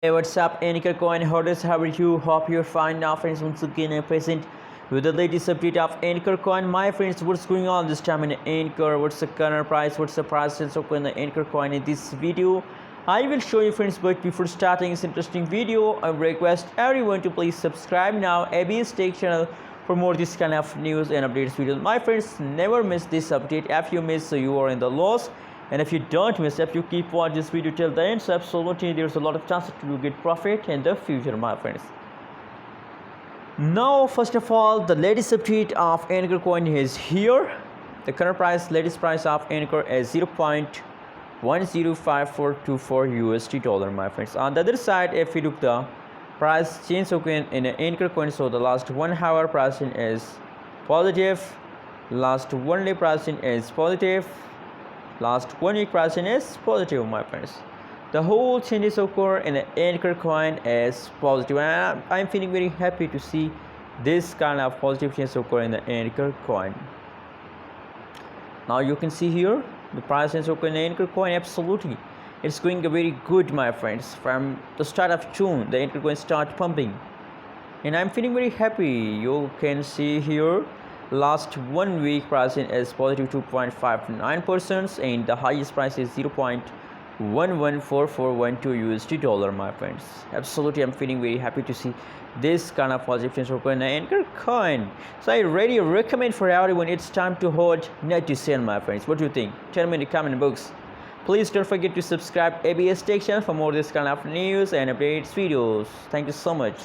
Hey, what's up, Ankr Coin Holders? How are you? Hope you're fine now, friends. Once again, I'm present with the latest update of Ankr Coin. My friends, what's going on this time in Ankr? What's the current price? What's the price and so in the Ankr Coin in this video? I will show you, friends. But before starting this interesting video, I request everyone to please subscribe now, ABS Tech channel, for more this kind of news and updates videos. My friends, never miss this update. If you miss, so you are in the loss. And if you don't miss, if you keep watching this video till the end, so absolutely there's a lot of chances to get profit in the future, my friends. Now, first of all, the latest update of Ankr coin is here. The current price, latest price of Ankr is 0.105424 USD dollar, my friends. On the other side, if you look the price change token in Ankr coin, so the last 1 hour pricing is positive, last 1 day pricing is positive, last 1 week pricing is positive, my friends. The whole changes occur in the Ankr coin is positive, and I'm feeling very happy to see this kind of positive change occur in the Ankr coin. Now you can see here the price change occur in the Ankr coin. Absolutely, it's going very good, my friends. From the start of June, the Ankr coin start pumping, and I'm feeling very happy. You can see here last 1 week pricing is positive 2.59%, and the highest price is 0.114412 USD dollar, my friends. Absolutely, I'm feeling very happy to see this kind of positive change occur in the Ankr coin. So I really recommend for everyone, it's time to hold, not to sell, my friends. What do you think? Tell me in the comment box. Please don't forget to subscribe ABS Tech channel for more this kind of news and updates videos. Thank you so much.